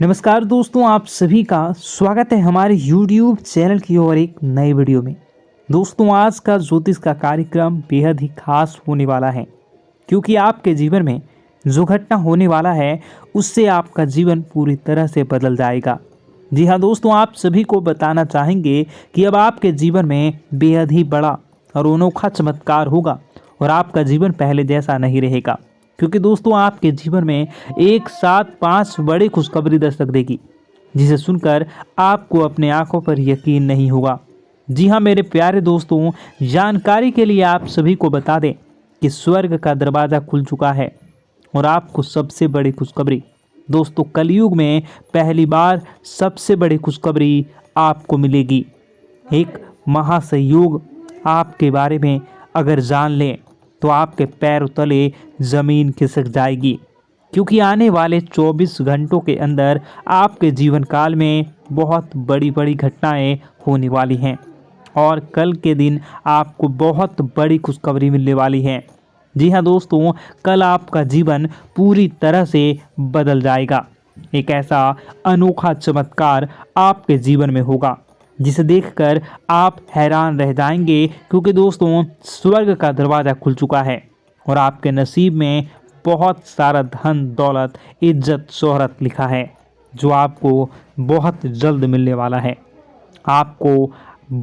नमस्कार दोस्तों, आप सभी का स्वागत है हमारे YouTube चैनल की ओर एक नए वीडियो में। दोस्तों, आज का ज्योतिष का कार्यक्रम बेहद ही खास होने वाला है, क्योंकि आपके जीवन में जो घटना होने वाला है उससे आपका जीवन पूरी तरह से बदल जाएगा। जी हाँ दोस्तों, आप सभी को बताना चाहेंगे कि अब आपके जीवन में बेहद ही बड़ा और अनोखा चमत्कार होगा और आपका जीवन पहले जैसा नहीं रहेगा, क्योंकि दोस्तों आपके जीवन में एक साथ 5 बड़ी खुशखबरी दस्तक देगी, जिसे सुनकर आपको अपने आंखों पर यकीन नहीं होगा। जी हाँ मेरे प्यारे दोस्तों, जानकारी के लिए आप सभी को बता दें कि स्वर्ग का दरवाज़ा खुल चुका है और आपको सबसे बड़ी खुशखबरी दोस्तों, कलयुग में पहली बार सबसे बड़ी खुशखबरी आपको मिलेगी। एक महासंयोग आपके बारे में अगर जान लें तो आपके पैरों तले ज़मीन खिसक जाएगी, क्योंकि आने वाले 24 घंटों के अंदर आपके जीवन काल में बहुत बड़ी बड़ी घटनाएं होने वाली हैं और कल के दिन आपको बहुत बड़ी खुशखबरी मिलने वाली है। जी हाँ दोस्तों, कल आपका जीवन पूरी तरह से बदल जाएगा। एक ऐसा अनोखा चमत्कार आपके जीवन में होगा जिसे देखकर आप हैरान रह जाएंगे, क्योंकि दोस्तों स्वर्ग का दरवाज़ा खुल चुका है और आपके नसीब में बहुत सारा धन दौलत इज्जत शोहरत लिखा है, जो आपको बहुत जल्द मिलने वाला है। आपको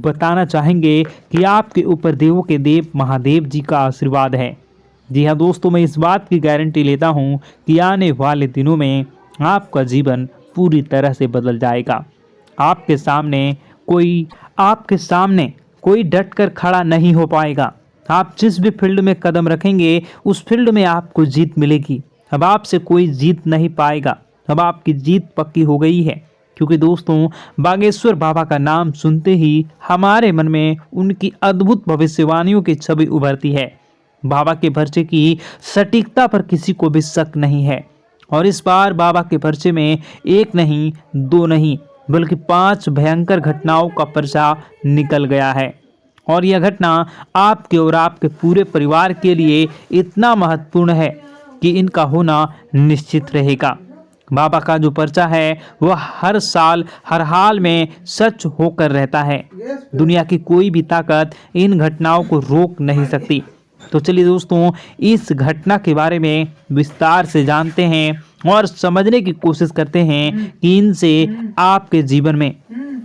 बताना चाहेंगे कि आपके ऊपर देवों के देव महादेव जी का आशीर्वाद है। जी हाँ दोस्तों, मैं इस बात की गारंटी लेता हूँ कि आने वाले दिनों में आपका जीवन पूरी तरह से बदल जाएगा। आपके सामने कोई डट कर खड़ा नहीं हो पाएगा। आप जिस भी फील्ड में कदम रखेंगे उस फील्ड में आपको जीत मिलेगी। अब आपसे कोई जीत नहीं पाएगा। अब आपकी जीत पक्की हो गई है, क्योंकि दोस्तों बागेश्वर बाबा का नाम सुनते ही हमारे मन में उनकी अद्भुत भविष्यवाणियों की छवि उभरती है। बाबा के पर्चे की सटीकता पर किसी को भी शक नहीं है और इस बार बाबा के पर्चे में एक नहीं, 2 नहीं, बल्कि 5 भयंकर घटनाओं का पर्चा निकल गया है और यह घटना आपके और आपके पूरे परिवार के लिए इतना महत्वपूर्ण है कि इनका होना निश्चित रहेगा। बाबा का जो पर्चा है वह हर साल हर हाल में सच होकर रहता है। दुनिया की कोई भी ताकत इन घटनाओं को रोक नहीं सकती। तो चलिए दोस्तों, इस घटना के बारे में विस्तार से जानते हैं और समझने की कोशिश करते हैं कि इनसे आपके जीवन में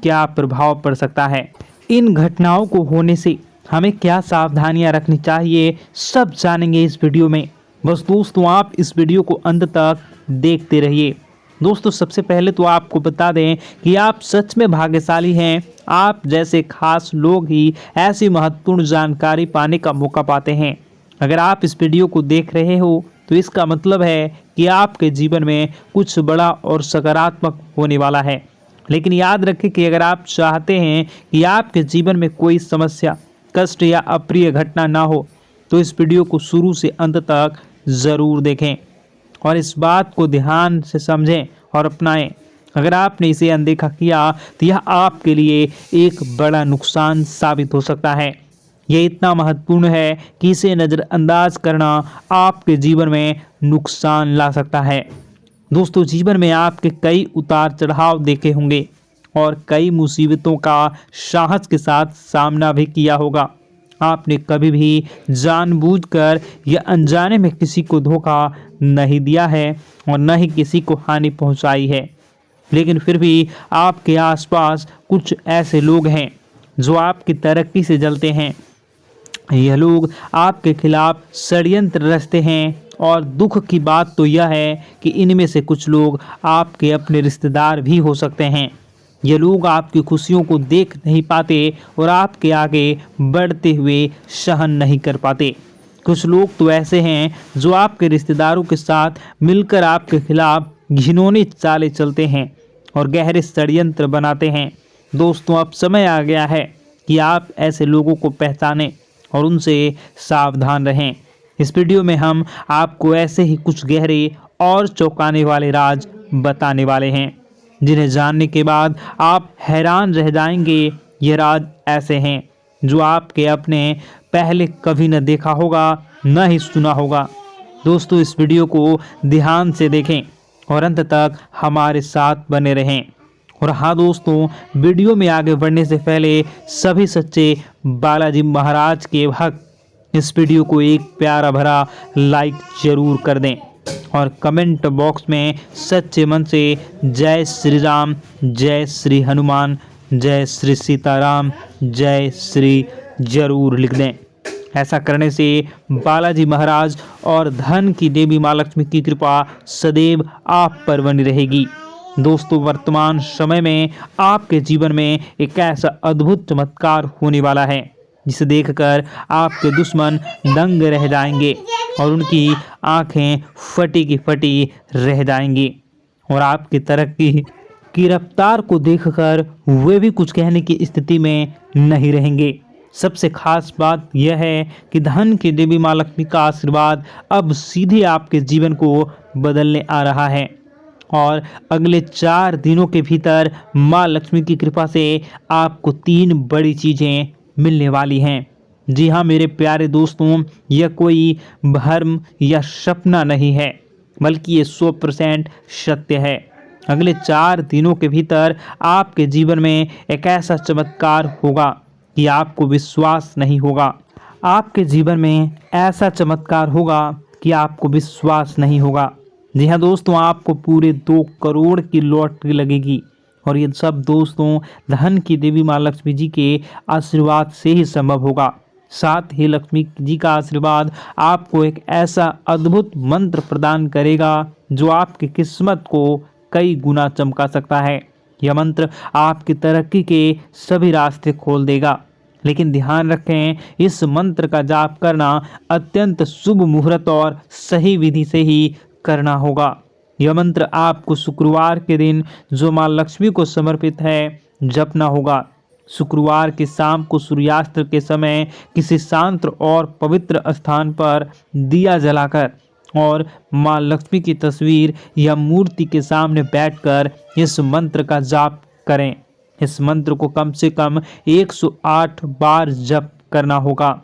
क्या प्रभाव पड़ सकता है। इन घटनाओं को होने से हमें क्या सावधानियां रखनी चाहिए, सब जानेंगे इस वीडियो में। बस दोस्तों आप इस वीडियो को अंत तक देखते रहिए। दोस्तों सबसे पहले तो आपको बता दें कि आप सच में भाग्यशाली हैं। आप जैसे खास लोग ही ऐसी महत्वपूर्ण जानकारी पाने का मौका पाते हैं। अगर आप इस वीडियो को देख रहे हो तो इसका मतलब है कि आपके जीवन में कुछ बड़ा और सकारात्मक होने वाला है। लेकिन याद रखें कि अगर आप चाहते हैं कि आपके जीवन में कोई समस्या, कष्ट या अप्रिय घटना ना हो तो इस वीडियो को शुरू से अंत तक ज़रूर देखें और इस बात को ध्यान से समझें और अपनाएं। अगर आपने इसे अनदेखा किया तो यह आपके लिए एक बड़ा नुकसान साबित हो सकता है। यह इतना महत्वपूर्ण है कि इसे नज़रअंदाज करना आपके जीवन में नुकसान ला सकता है। दोस्तों जीवन में आपके कई उतार चढ़ाव देखे होंगे और कई मुसीबतों का साहस के साथ सामना भी किया होगा। आपने कभी भी जानबूझकर या अनजाने में किसी को धोखा नहीं दिया है और न ही किसी को हानि पहुंचाई है, लेकिन फिर भी आपके आसपास कुछ ऐसे लोग हैं जो आपकी तरक्की से जलते हैं। यह लोग आपके खिलाफ षड्यंत्र रचते हैं और दुख की बात तो यह है कि इनमें से कुछ लोग आपके अपने रिश्तेदार भी हो सकते हैं। ये लोग आपकी खुशियों को देख नहीं पाते और आपके आगे बढ़ते हुए सहन नहीं कर पाते। कुछ लोग तो ऐसे हैं जो आपके रिश्तेदारों के साथ मिलकर आपके खिलाफ घिनौनी चालें चलते हैं और गहरे षड्यंत्र बनाते हैं। दोस्तों अब समय आ गया है कि आप ऐसे लोगों को पहचानें और उनसे सावधान रहें। इस वीडियो में हम आपको ऐसे ही कुछ गहरे और चौंकाने वाले राज बताने वाले हैं, जिन्हें जानने के बाद आप हैरान रह जाएंगे। ये राज ऐसे हैं जो आपके अपने पहले कभी न देखा होगा, न ही सुना होगा। दोस्तों इस वीडियो को ध्यान से देखें और अंत तक हमारे साथ बने रहें। और हाँ दोस्तों, वीडियो में आगे बढ़ने से पहले सभी सच्चे बालाजी महाराज के भक्त इस वीडियो को एक प्यारा भरा लाइक जरूर कर दें और कमेंट बॉक्स में सच्चे मन से जय श्री राम, जय श्री हनुमान, जय श्री सीताराम, जय श्री जरूर लिख दें। ऐसा करने से बालाजी महाराज और धन की देवी माँ लक्ष्मी की कृपा सदैव आप पर बनी रहेगी। दोस्तों, वर्तमान समय में आपके जीवन में एक ऐसा अद्भुत चमत्कार होने वाला है जिसे देखकर आपके दुश्मन दंग रह जाएंगे और उनकी आंखें फटी की फटी रह जाएंगी और आपकी तरक्की की रफ्तार को देखकर वे भी कुछ कहने की स्थिति में नहीं रहेंगे। सबसे खास बात यह है कि धन की देवी माँ लक्ष्मी का आशीर्वाद अब सीधे आपके जीवन को बदलने आ रहा है और अगले 4 दिनों के भीतर माँ लक्ष्मी की कृपा से आपको 3 बड़ी चीज़ें मिलने वाली हैं। जी हाँ मेरे प्यारे दोस्तों, यह कोई भ्रम या सपना नहीं है, बल्कि ये 100% सत्य है। अगले 4 दिनों के भीतर आपके जीवन में एक ऐसा चमत्कार होगा कि आपको विश्वास नहीं होगा। आपके जीवन में ऐसा चमत्कार होगा कि आपको विश्वास नहीं होगा। जी हाँ दोस्तों, आपको पूरे 2 करोड़ की लॉटरी लगेगी और ये सब दोस्तों धन की देवी माँ लक्ष्मी जी के आशीर्वाद से ही संभव होगा। साथ ही लक्ष्मी जी का आशीर्वाद आपको एक ऐसा अद्भुत मंत्र प्रदान करेगा जो आपकी किस्मत को कई गुना चमका सकता है। यह मंत्र आपकी तरक्की के सभी रास्ते खोल देगा, लेकिन ध्यान रखें, इस मंत्र का जाप करना अत्यंत शुभ मुहूर्त और सही विधि से ही करना होगा। यह मंत्र आपको शुक्रवार के दिन जो माँ लक्ष्मी को समर्पित है जपना होगा। शुक्रवार की शाम को सूर्यास्त के समय किसी शांत और पवित्र स्थान पर दिया जलाकर और माँ लक्ष्मी की तस्वीर या मूर्ति के सामने बैठकर इस मंत्र का जाप करें। इस मंत्र को कम से कम 108 बार जप करना होगा।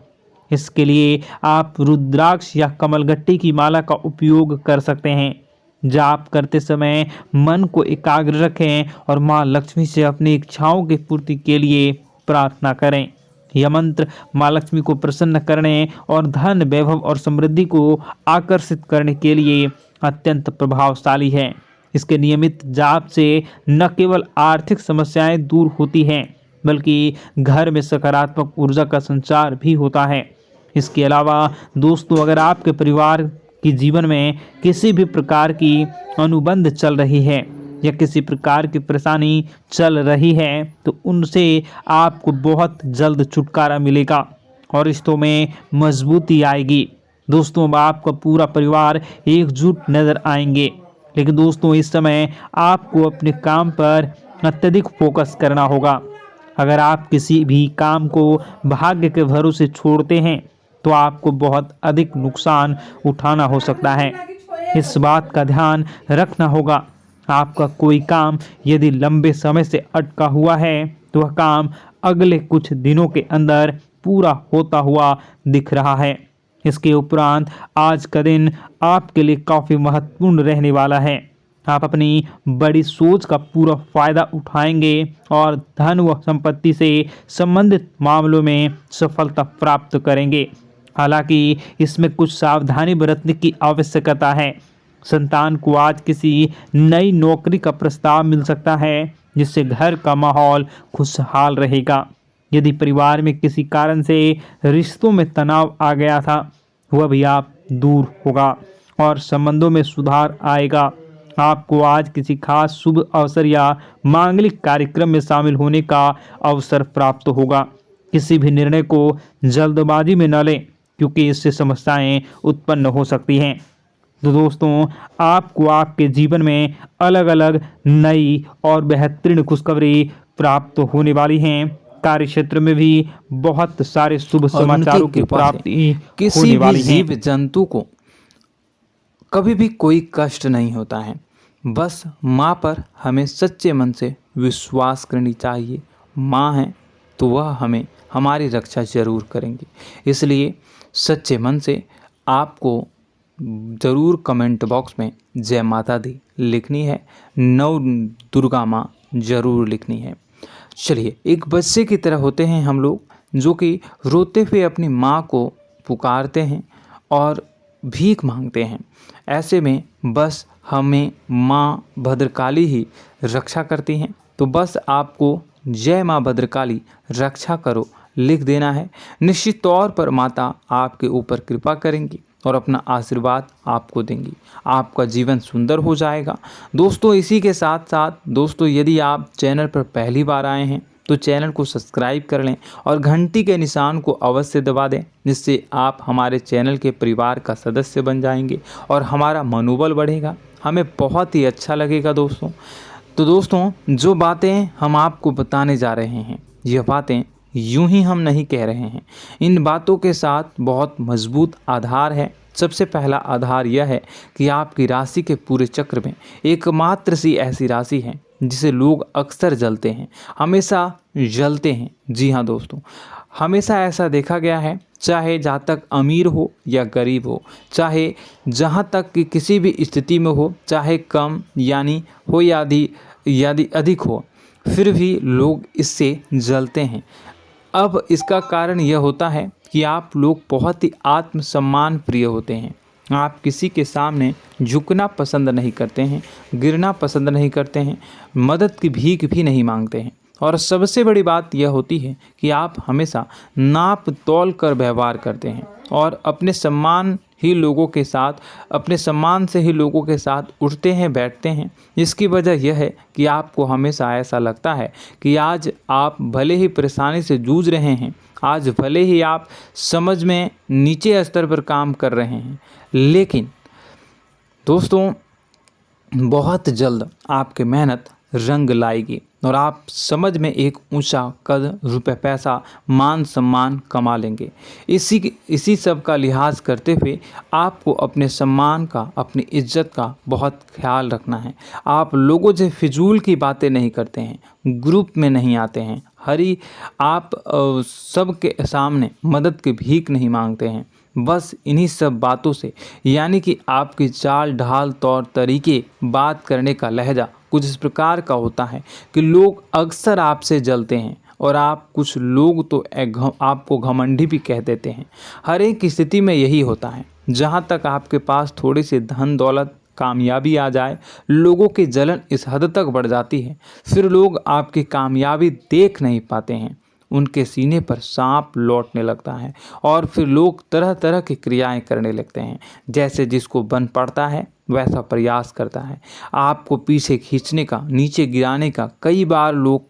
इसके लिए आप रुद्राक्ष या कमलगट्टी की माला का उपयोग कर सकते हैं। जाप करते समय मन को एकाग्र रखें और माँ लक्ष्मी से अपनी इच्छाओं की पूर्ति के लिए प्रार्थना करें। यह मंत्र माँ लक्ष्मी को प्रसन्न करने और धन, वैभव और समृद्धि को आकर्षित करने के लिए अत्यंत प्रभावशाली है। इसके नियमित जाप से न केवल आर्थिक समस्याएं दूर होती हैं, बल्कि घर में सकारात्मक ऊर्जा का संचार भी होता है। इसके अलावा दोस्तों, अगर आपके परिवार के जीवन में किसी भी प्रकार की अनुबंध चल रही है या किसी प्रकार की परेशानी चल रही है तो उनसे आपको बहुत जल्द छुटकारा मिलेगा और रिश्तों में मजबूती आएगी। दोस्तों, आपका पूरा परिवार एकजुट नजर आएंगे। लेकिन दोस्तों, इस समय आपको अपने काम पर अत्यधिक फोकस करना होगा। अगर आप किसी भी काम को भाग्य के भरोसे छोड़ते हैं तो आपको बहुत अधिक नुकसान उठाना हो सकता है। इस बात का ध्यान रखना होगा। आपका कोई काम यदि लंबे समय से अटका हुआ है तो वह काम अगले कुछ दिनों के अंदर पूरा होता हुआ दिख रहा है। इसके उपरांत आज का दिन आपके लिए काफ़ी महत्वपूर्ण रहने वाला है। आप अपनी बड़ी सोच का पूरा फायदा उठाएंगे और धन व संपत्ति से संबंधित मामलों में सफलता प्राप्त करेंगे। हालांकि इसमें कुछ सावधानी बरतने की आवश्यकता है। संतान को आज किसी नई नौकरी का प्रस्ताव मिल सकता है जिससे घर का माहौल खुशहाल रहेगा। यदि परिवार में किसी कारण से रिश्तों में तनाव आ गया था वह भी आप दूर होगा और संबंधों में सुधार आएगा। आपको आज किसी खास शुभ अवसर या मांगलिक कार्यक्रम में शामिल होने का अवसर प्राप्त होगा। किसी भी निर्णय को जल्दबाजी में न लें क्योंकि इससे समस्याएं उत्पन्न हो सकती हैं। तो दोस्तों, आपको आपके जीवन में अलग अलग नई और बेहतरीन खुशखबरी प्राप्त होने वाली हैं। कार्य क्षेत्र में भी बहुत सारे शुभ समाचारों की प्राप्ति होने वाली है। जीव जंतु को कभी भी कोई कष्ट नहीं होता है। बस माँ पर हमें सच्चे मन से विश्वास करनी चाहिए। माँ है तो वह हमें हमारी रक्षा जरूर करेंगी। इसलिए सच्चे मन से आपको ज़रूर कमेंट बॉक्स में जय माता दी लिखनी है, नव दुर्गा माँ ज़रूर लिखनी है। चलिए, एक बच्चे की तरह होते हैं हम लोग, जो कि रोते हुए अपनी माँ को पुकारते हैं और भीख मांगते हैं। ऐसे में बस हमें माँ भद्रकाली ही रक्षा करती हैं। तो बस आपको जय माँ भद्रकाली रक्षा करो लिख देना है। निश्चित तौर पर माता आपके ऊपर कृपा करेंगी और अपना आशीर्वाद आपको देंगी। आपका जीवन सुंदर हो जाएगा। दोस्तों, इसी के साथ साथ दोस्तों, यदि आप चैनल पर पहली बार आए हैं तो चैनल को सब्सक्राइब कर लें और घंटी के निशान को अवश्य दबा दें, जिससे आप हमारे चैनल के परिवार का सदस्य बन जाएंगे और हमारा मनोबल बढ़ेगा। हमें बहुत ही अच्छा लगेगा दोस्तों। तो दोस्तों, जो बातें हम आपको बताने जा रहे हैं, यह बातें यूं ही हम नहीं कह रहे हैं। इन बातों के साथ बहुत मजबूत आधार है। सबसे पहला आधार यह है कि आपकी राशि के पूरे चक्र में एकमात्र सी ऐसी राशि है जिसे लोग अक्सर जलते हैं, हमेशा जलते हैं। जी हाँ दोस्तों, हमेशा ऐसा देखा गया है, चाहे जहाँ तक अमीर हो या गरीब हो, चाहे जहाँ तक कि किसी भी स्थिति में हो, चाहे कम यानी हो या अधिक हो, फिर भी लोग इससे जलते हैं। अब इसका कारण यह होता है कि आप लोग बहुत ही आत्मसम्मान प्रिय होते हैं। आप किसी के सामने झुकना पसंद नहीं करते हैं, गिरना पसंद नहीं करते हैं, मदद की भीख भी नहीं मांगते हैं। और सबसे बड़ी बात यह होती है कि आप हमेशा नाप तोल कर व्यवहार करते हैं और अपने सम्मान से ही लोगों के साथ उठते हैं, बैठते हैं। इसकी वजह यह है कि आपको हमेशा ऐसा लगता है कि आज आप भले ही परेशानी से जूझ रहे हैं, आज भले ही आप समझ में नीचे स्तर पर काम कर रहे हैं, लेकिन दोस्तों बहुत जल्द आपकी मेहनत रंग लाएगी और आप समझ में एक ऊंचा कद, रुपए, पैसा, मान सम्मान कमा लेंगे। इसी सब का लिहाज करते हुए आपको अपने सम्मान का, अपनी इज्जत का बहुत ख्याल रखना है। आप लोगों से फिजूल की बातें नहीं करते हैं, ग्रुप में नहीं आते हैं, आप सबके सामने मदद की भीख नहीं मांगते हैं। बस इन्हीं सब बातों से, यानी कि आपकी चाल ढाल, तौर तरीके, बात करने का लहजा कुछ इस प्रकार का होता है कि लोग अक्सर आपसे जलते हैं और कुछ लोग तो आपको घमंडी भी कह देते हैं। हर एक स्थिति में यही होता है। जहाँ तक आपके पास थोड़ी सी धन दौलत, कामयाबी आ जाए, लोगों की जलन इस हद तक बढ़ जाती है, फिर लोग आपकी कामयाबी देख नहीं पाते हैं। उनके सीने पर सांप लौटने लगता है और फिर लोग तरह तरह की क्रियाएं करने लगते हैं। जैसे जिसको बन पड़ता है वैसा प्रयास करता है। आपको पीछे खींचने का, नीचे गिराने का कई बार लोग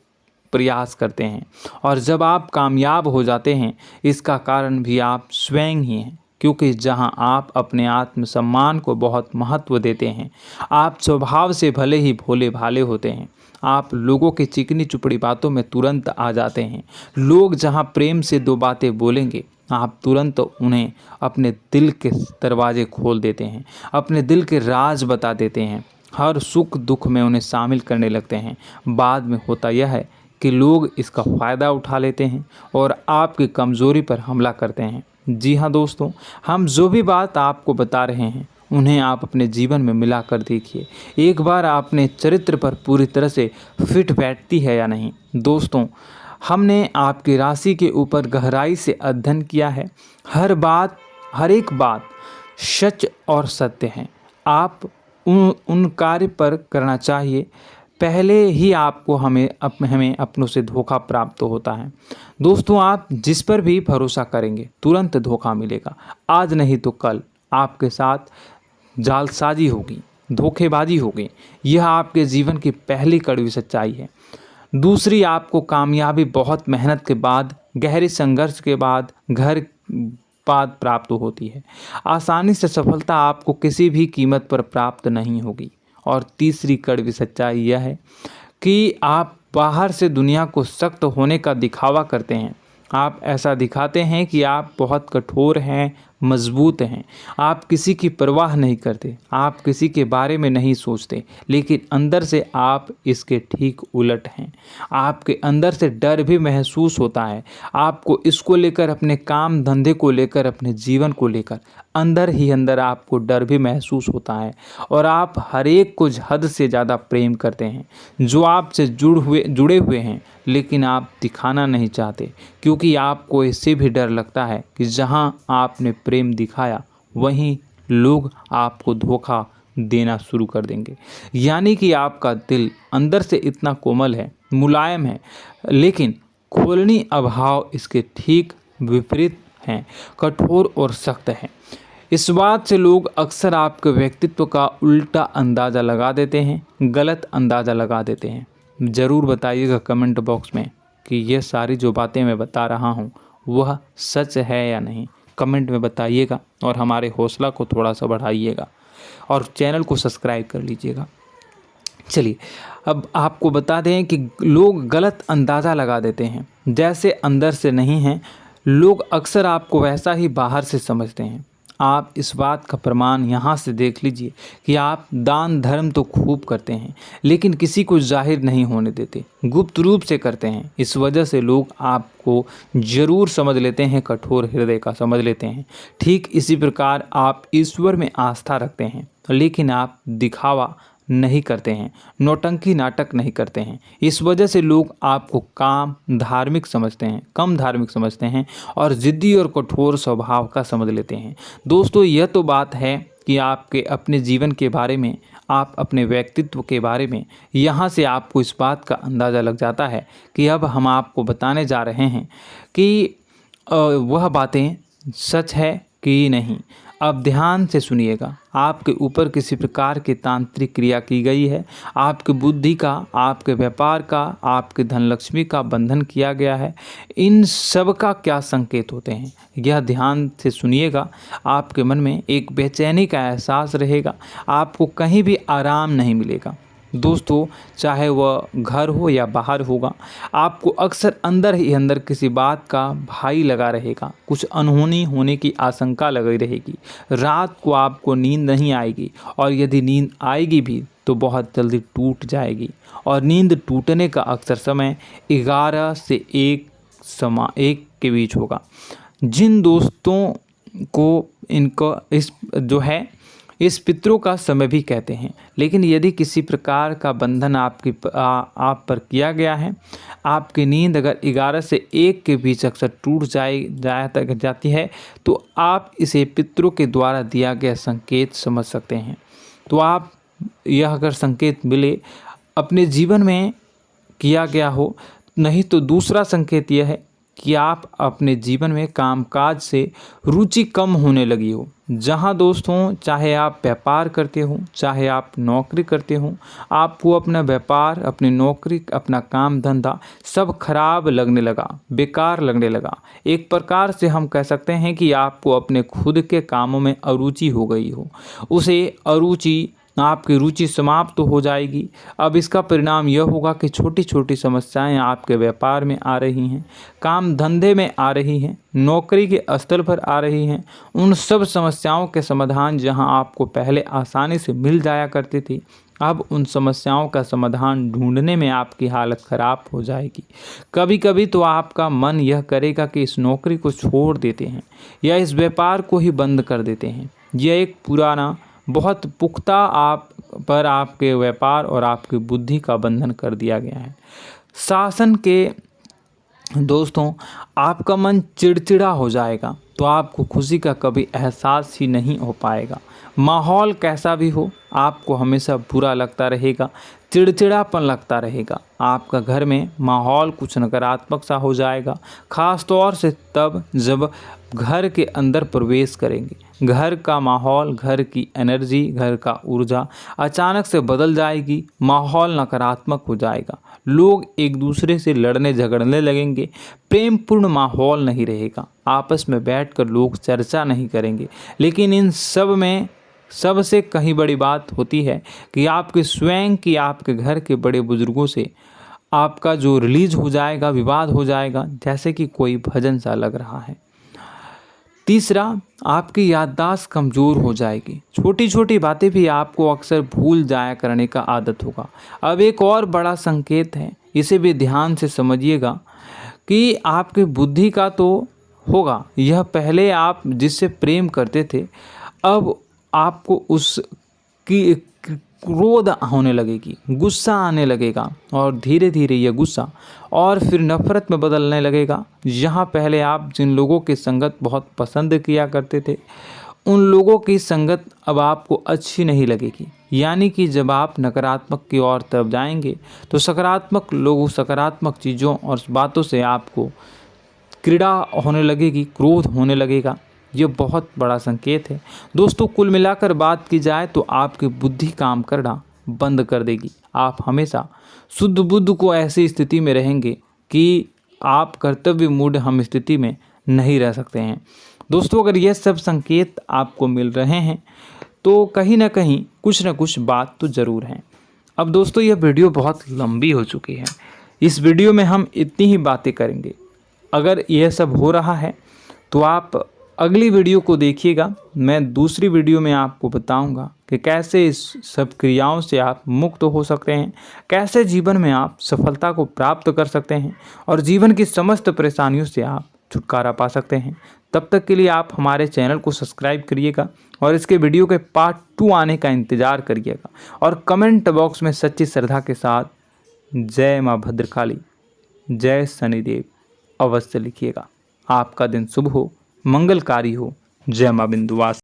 प्रयास करते हैं और जब आप कामयाब हो जाते हैं, इसका कारण भी आप स्वयं ही हैं। क्योंकि जहां आप अपने आत्मसम्मान को बहुत महत्व देते हैं, आप स्वभाव से भले ही भोले भाले होते हैं, आप लोगों की चिकनी चुपड़ी बातों में तुरंत आ जाते हैं। लोग जहां प्रेम से दो बातें बोलेंगे, आप तुरंत उन्हें अपने दिल के दरवाजे खोल देते हैं, अपने दिल के राज बता देते हैं, हर सुख दुख में उन्हें शामिल करने लगते हैं। बाद में होता यह है कि लोग इसका फ़ायदा उठा लेते हैं और आपकी कमज़ोरी पर हमला करते हैं। जी हाँ दोस्तों, हम जो भी बात आपको बता रहे हैं उन्हें आप अपने जीवन में मिला कर देखिए। एक बार आपने चरित्र पर पूरी तरह से फिट बैठती है या नहीं। दोस्तों, हमने आपकी राशि के ऊपर गहराई से अध्ययन किया है। हर एक बात सच और सत्य है। आप उन कार्य पर करना चाहिए, पहले ही आपको हमें अपनों से धोखा प्राप्त होता है। दोस्तों, आप जिस पर भी भरोसा करेंगे तुरंत धोखा मिलेगा। आज नहीं तो कल आपके साथ जालसाजी होगी, धोखेबाजी होगी। यह आपके जीवन की पहली कड़वी सच्चाई है। दूसरी, आपको कामयाबी बहुत मेहनत के बाद, गहरे संघर्ष के बाद प्राप्त होती है। आसानी से सफलता आपको किसी भी कीमत पर प्राप्त नहीं होगी। और तीसरी कड़वी सच्चाई यह है कि आप बाहर से दुनिया को सख्त होने का दिखावा करते हैं। आप ऐसा दिखाते हैं कि आप बहुत कठोर हैं, मजबूत हैं। आप किसी की परवाह नहीं करते, आप किसी के बारे में नहीं सोचते, लेकिन अंदर से आप इसके ठीक उलट हैं। आपके अंदर से डर भी महसूस होता है। आपको इसको लेकर, अपने काम धंधे को लेकर, अपने जीवन को लेकर अंदर ही अंदर आपको डर भी महसूस होता है। और आप हर एक को हद से ज़्यादा प्रेम करते हैं, जो आपसे जुड़े हुए हैं, लेकिन आप दिखाना नहीं चाहते, क्योंकि आपको इससे भी डर लगता है कि जहां आपने प्रेम दिखाया वहीं लोग आपको धोखा देना शुरू कर देंगे। यानी कि आपका दिल अंदर से इतना कोमल है, मुलायम है, लेकिन खोलनी अभाव इसके ठीक विपरीत हैं, कठोर और सख्त हैं। इस बात से लोग अक्सर आपके व्यक्तित्व का उल्टा अंदाज़ा लगा देते हैं, गलत अंदाज़ा लगा देते हैं। ज़रूर बताइएगा कमेंट बॉक्स में कि ये सारी जो बातें मैं बता रहा हूँ वह सच है या नहीं। कमेंट में बताइएगा और हमारे हौसला को थोड़ा सा बढ़ाइएगा और चैनल को सब्सक्राइब कर लीजिएगा। चलिए, अब आपको बता दें कि लोग गलत अंदाज़ा लगा देते हैं। जैसे अंदर से नहीं हैं, लोग अक्सर आपको वैसा ही बाहर से समझते हैं। आप इस बात का प्रमाण यहाँ से देख लीजिए कि आप दान धर्म तो खूब करते हैं, लेकिन किसी को जाहिर नहीं होने देते, गुप्त रूप से करते हैं। इस वजह से लोग आपको ज़रूर समझ लेते हैं, कठोर हृदय का समझ लेते हैं। ठीक इसी प्रकार आप ईश्वर में आस्था रखते हैं, लेकिन आप दिखावा नहीं करते हैं, नौटंकी नाटक नहीं करते हैं। इस वजह से लोग आपको कम धार्मिक समझते हैं और ज़िद्दी और कठोर स्वभाव का समझ लेते हैं। दोस्तों, यह तो बात है कि आपके अपने जीवन के बारे में, आप अपने व्यक्तित्व के बारे में, यहाँ से आपको इस बात का अंदाज़ा लग जाता है कि अब हम आपको बताने जा रहे हैं कि वह बातें सच है कि नहीं। अब ध्यान से सुनिएगा। आपके ऊपर किसी प्रकार की तांत्रिक क्रिया की गई है, आपकी बुद्धि का, आपके व्यापार का, आपके धनलक्ष्मी का बंधन किया गया है। इन सब का क्या संकेत होते हैं, यह ध्यान से सुनिएगा। आपके मन में एक बेचैनी का एहसास रहेगा, आपको कहीं भी आराम नहीं मिलेगा। दोस्तों, चाहे वह घर हो या बाहर होगा, आपको अक्सर अंदर ही अंदर किसी बात का भय लगा रहेगा, कुछ अनहोनी होने की आशंका लगी रहेगी। रात को आपको नींद नहीं आएगी, और यदि नींद आएगी भी तो बहुत जल्दी टूट जाएगी। और नींद टूटने का अक्सर समय 11 से 1 के बीच होगा। जिन दोस्तों को इनको इस पितरों का समय भी कहते हैं। लेकिन यदि किसी प्रकार का बंधन आप पर किया गया है, आपकी नींद अगर 11 से 1 के बीच अक्सर टूट जाती है, तो आप इसे पितरों के द्वारा दिया गया संकेत समझ सकते हैं। तो आप यह अगर संकेत मिले अपने जीवन में किया गया हो, नहीं तो दूसरा संकेत यह है कि आप अपने जीवन में कामकाज से रुचि कम होने लगी हो। जहां दोस्तों, चाहे आप व्यापार करते हो, चाहे आप नौकरी करते हो, आपको अपना व्यापार, अपनी नौकरी, अपना काम धंधा सब खराब लगने लगा, बेकार लगने लगा। एक प्रकार से हम कह सकते हैं कि आपको अपने खुद के कामों में अरुचि हो गई हो। उसे अरुचि, आपकी रुचि समाप्त हो जाएगी। अब इसका परिणाम यह होगा कि छोटी छोटी समस्याएं आपके व्यापार में आ रही हैं, काम धंधे में आ रही हैं, नौकरी के स्तर पर आ रही हैं। उन सब समस्याओं के समाधान जहां आपको पहले आसानी से मिल जाया करती थी, अब उन समस्याओं का समाधान ढूंढने में आपकी हालत ख़राब हो जाएगी। कभी कभी तो आपका मन यह करेगा कि इस नौकरी को छोड़ देते हैं या इस व्यापार को ही बंद कर देते हैं। यह एक पुराना, बहुत पुख्ता आप पर आपके व्यापार और आपकी बुद्धि का बंधन कर दिया गया है। शासन के दोस्तों, आपका मन चिड़चिड़ा हो जाएगा, तो आपको खुशी का कभी एहसास ही नहीं हो पाएगा। माहौल कैसा भी हो, आपको हमेशा बुरा लगता रहेगा, चिड़चिड़ापन लगता रहेगा। आपका घर में माहौल कुछ नकारात्मक सा हो जाएगा, ख़ास तौर से तब जब घर के अंदर प्रवेश करेंगे। घर का माहौल, घर की एनर्जी, घर का ऊर्जा अचानक से बदल जाएगी, माहौल नकारात्मक हो जाएगा। लोग एक दूसरे से लड़ने झगड़ने लगेंगे, प्रेमपूर्ण माहौल नहीं रहेगा, आपस में बैठकर लोग चर्चा नहीं करेंगे। लेकिन इन सब में सबसे कहीं बड़ी बात होती है कि आपके स्वयं की, आपके घर के बड़े बुजुर्गों से आपका जो रिलीज हो जाएगा, विवाद हो जाएगा, जैसे कि कोई भजन सा लग रहा है। तीसरा, आपकी याददाश्त कमज़ोर हो जाएगी। छोटी छोटी बातें भी आपको अक्सर भूल जाया करने का आदत होगा। अब एक और बड़ा संकेत है, इसे भी ध्यान से समझिएगा कि आपकी बुद्धि का तो होगा, यह पहले आप जिससे प्रेम करते थे अब आपको उसकी क्रोध होने लगेगी, गुस्सा आने लगेगा और धीरे धीरे यह गुस्सा और फिर नफ़रत में बदलने लगेगा। यहाँ पहले आप जिन लोगों की संगत बहुत पसंद किया करते थे, उन लोगों की संगत अब आपको अच्छी नहीं लगेगी। यानी कि जब आप नकारात्मक की ओर तरफ जाएंगे तो सकारात्मक लोगों, सकारात्मक चीज़ों और बातों से आपको क्रीड़ा होने लगेगी, क्रोध होने लगेगा। ये बहुत बड़ा संकेत है दोस्तों। कुल मिलाकर बात की जाए तो आपकी बुद्धि काम करना बंद कर देगी। आप हमेशा शुद्ध बुद्ध को ऐसी स्थिति में रहेंगे कि आप कर्तव्य मूढ़ हम स्थिति में नहीं रह सकते हैं। दोस्तों, अगर ये सब संकेत आपको मिल रहे हैं तो कहीं ना कहीं कुछ ना कुछ बात तो ज़रूर है। अब दोस्तों, यह वीडियो बहुत लंबी हो चुकी है। इस वीडियो में हम इतनी ही बातें करेंगे। अगर यह सब हो रहा है तो आप अगली वीडियो को देखिएगा। मैं दूसरी वीडियो में आपको बताऊंगा कि कैसे इस सब क्रियाओं से आप मुक्त हो सकते हैं, कैसे जीवन में आप सफलता को प्राप्त कर सकते हैं और जीवन की समस्त परेशानियों से आप छुटकारा पा सकते हैं। तब तक के लिए आप हमारे चैनल को सब्सक्राइब करिएगा और इसके वीडियो के पार्ट 2 आने का इंतज़ार करिएगा और कमेंट बॉक्स में सच्ची श्रद्धा के साथ जय माँ भद्रकाली, जय शनिदेव अवश्य लिखिएगा। आपका दिन शुभ हो, मंगलकारी हो। जय माँ विंध्यवासिनी।